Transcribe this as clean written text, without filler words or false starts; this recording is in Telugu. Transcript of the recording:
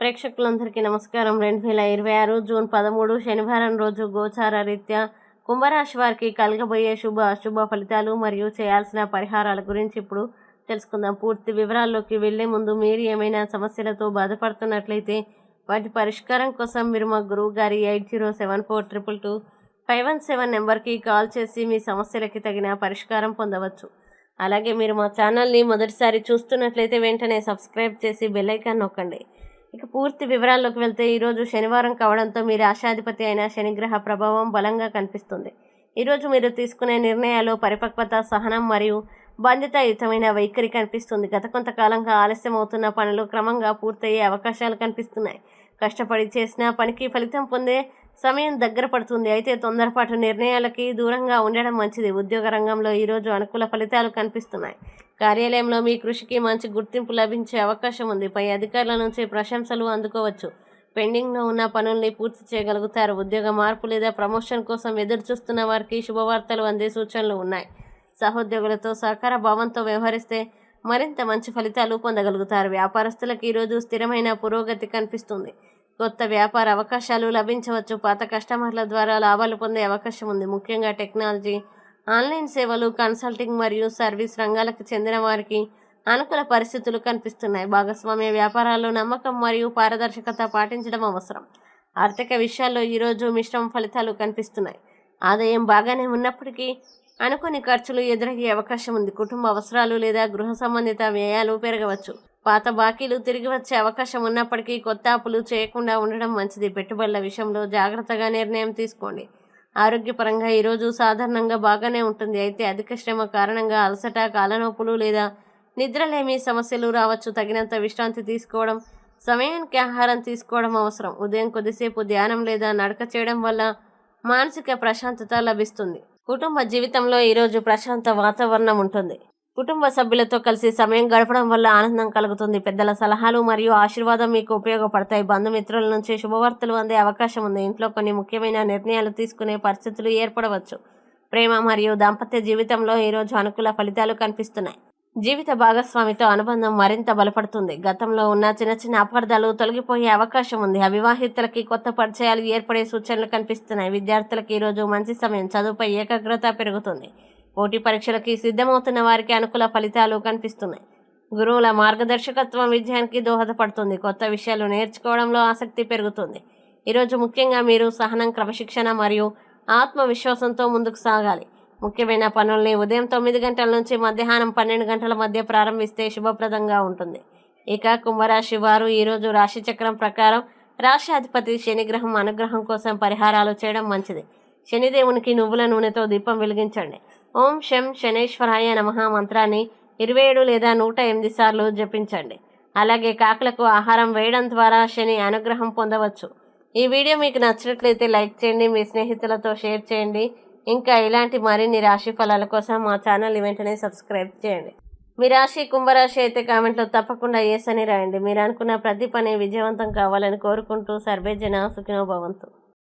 ప్రేక్షకులందరికీ నమస్కారం. 2026 జూన్ 13 శనివారం రోజు గోచార రీత్యా కుంభరాశి వారికి కలగబోయే శుభ అశుభ ఫలితాలు మరియు చేయాల్సిన పరిహారాల గురించి ఇప్పుడు తెలుసుకుందాం. పూర్తి వివరాల్లోకి వెళ్లే ముందు మీరు ఏమైనా సమస్యలతో బాధపడుతున్నట్లయితే వాటి పరిష్కారం కోసం మీరు మా గురువు గారి 8074222517 నెంబర్కి కాల్ చేసి మీ సమస్యలకి తగిన పరిష్కారం పొందవచ్చు. అలాగే మీరు మా ఛానల్ని మొదటిసారి చూస్తున్నట్లయితే వెంటనే సబ్స్క్రైబ్ చేసి బెల్ ఐకాన్ నొక్కండి. ఇక పూర్తి వివరాల్లోకి వెళ్తే ఈరోజు శనివారం కావడంతో మీ రాశాధిపతి అయిన శనిగ్రహ ప్రభావం బలంగా కనిపిస్తుంది. ఈరోజు మీరు తీసుకునే నిర్ణయాలు పరిపక్వత, సహనం మరియు బాధ్యతాయుతమైన వైఖరి కనిపిస్తుంది. గత కొంతకాలంగా ఆలస్యం అవుతున్న పనులు క్రమంగా పూర్తయ్యే అవకాశాలు కనిపిస్తున్నాయి. కష్టపడి చేసిన పనికి ఫలితం పొందే సమయం దగ్గర పడుతుంది. అయితే తొందరపాటు నిర్ణయాలకి దూరంగా ఉండడం మంచిది. ఉద్యోగ రంగంలో ఈరోజు అనుకూల ఫలితాలు కనిపిస్తున్నాయి. కార్యాలయంలో మీ కృషికి మంచి గుర్తింపు లభించే అవకాశం ఉంది. పై అధికారుల నుంచి ప్రశంసలు అందుకోవచ్చు. పెండింగ్లో ఉన్న పనుల్ని పూర్తి చేయగలుగుతారు. ఉద్యోగ మార్పు లేదా ప్రమోషన్ కోసం ఎదురు చూస్తున్న వారికి శుభవార్తలు అందే సూచనలు ఉన్నాయి. సహోద్యోగులతో సహకార భావంతో వ్యవహరిస్తే మరింత మంచి ఫలితాలు పొందగలుగుతారు. వ్యాపారస్తులకు ఈరోజు స్థిరమైన పురోగతి కనిపిస్తుంది. కొత్త వ్యాపార అవకాశాలు లభించవచ్చు. పాత కస్టమర్ల ద్వారా లాభాలు పొందే అవకాశం ఉంది. ముఖ్యంగా టెక్నాలజీ, ఆన్లైన్ సేవలు, కన్సల్టింగ్ మరియు సర్వీస్ రంగాలకు చెందిన వారికి అనుకూల పరిస్థితులు కనిపిస్తున్నాయి. భాగస్వామ్య వ్యాపారాల్లో నమ్మకం మరియు పారదర్శకత పాటించడం అవసరం. ఆర్థిక విషయాల్లో ఈరోజు మిశ్రమ ఫలితాలు కనిపిస్తున్నాయి. ఆదాయం బాగానే ఉన్నప్పటికీ అనుకోని ఖర్చులు ఎదురయ్యే అవకాశం ఉంది. కుటుంబ అవసరాలు లేదా గృహ సంబంధిత వ్యయాలు పెరగవచ్చు. పాత బాకీలు తిరిగి వచ్చే అవకాశం ఉన్నప్పటికీ కొత్త అప్పులు చేయకుండా ఉండడం మంచిది. పెట్టుబడుల విషయంలో జాగ్రత్తగా నిర్ణయం తీసుకోండి. ఆరోగ్యపరంగా ఈరోజు సాధారణంగా బాగానే ఉంటుంది. అయితే అధిక శ్రమ కారణంగా అలసట, కాలనొప్పులు లేదా నిద్రలేమి సమస్యలు రావచ్చు. తగినంత విశ్రాంతి తీసుకోవడం, సమయానికి ఆహారం తీసుకోవడం అవసరం. ఉదయం కొద్దిసేపు ధ్యానం లేదా నడక చేయడం వల్ల మానసిక ప్రశాంతత లభిస్తుంది. కుటుంబ జీవితంలో ఈరోజు ప్రశాంత వాతావరణం ఉంటుంది. కుటుంబ సభ్యులతో కలిసి సమయం గడపడం వల్ల ఆనందం కలుగుతుంది. పెద్దల సలహాలు మరియు ఆశీర్వాదం మీకు ఉపయోగపడతాయి. బంధుమిత్రుల నుంచి శుభవార్తలు అందే అవకాశం ఉంది. ఇంట్లో కొన్ని ముఖ్యమైన నిర్ణయాలు తీసుకునే పరిస్థితులు ఏర్పడవచ్చు. ప్రేమ మరియు దాంపత్య జీవితంలో ఈరోజు అనుకూల ఫలితాలు కనిపిస్తున్నాయి. జీవిత భాగస్వామితో అనుబంధం మరింత బలపడుతుంది. గతంలో ఉన్న చిన్న చిన్న అపార్థాలు తొలగిపోయే అవకాశం ఉంది. అవివాహితులకి కొత్త పరిచయాలు ఏర్పడే సూచనలు కనిపిస్తున్నాయి. విద్యార్థులకు ఈరోజు మంచి సమయం. చదువుపై ఏకాగ్రత పెరుగుతుంది. పోటీ పరీక్షలకి సిద్ధమవుతున్న వారికి అనుకూల ఫలితాలు కనిపిస్తున్నాయి. గురువుల మార్గదర్శకత్వం విజయానికి దోహదపడుతుంది. కొత్త విషయాలు నేర్చుకోవడంలో ఆసక్తి పెరుగుతుంది. ఈరోజు ముఖ్యంగా మీరు సహనం, క్రమశిక్షణ మరియు ఆత్మవిశ్వాసంతో ముందుకు సాగాలి. ముఖ్యమైన పనుల్ని ఉదయం 9 గంటల నుంచి మధ్యాహ్నం 12 గంటల మధ్య ప్రారంభిస్తే శుభప్రదంగా ఉంటుంది. ఇక కుంభరాశి వారు ఈరోజు రాశి చక్రం ప్రకారం రాశ్యాధిపతి శనిగ్రహం అనుగ్రహం కోసం పరిహారాలు చేయడం మంచిది. శనిదేవునికి నువ్వుల నూనెతో దీపం వెలిగించండి. ఓం శం శనేశ్వరాయ నమః మంత్రాన్ని 27 లేదా 108 సార్లు జపించండి. అలాగే కాకులకు ఆహారం వేయడం ద్వారా శని అనుగ్రహం పొందవచ్చు. ఈ వీడియో మీకు నచ్చినట్లయితే లైక్ చేయండి, మీ స్నేహితులతో షేర్ చేయండి. ఇంకా ఇలాంటి మరిన్ని రాశి ఫలాల కోసం మా ఛానల్ని వెంటనే సబ్స్క్రైబ్ చేయండి. మీ రాశి కుంభరాశి అయితే కామెంట్లో తప్పకుండా ఎస్ అని రాయండి. మీరు అనుకున్న ప్రతి పని విజయవంతం కావాలని కోరుకుంటూ సర్వే జన సుఖినో భవంతు.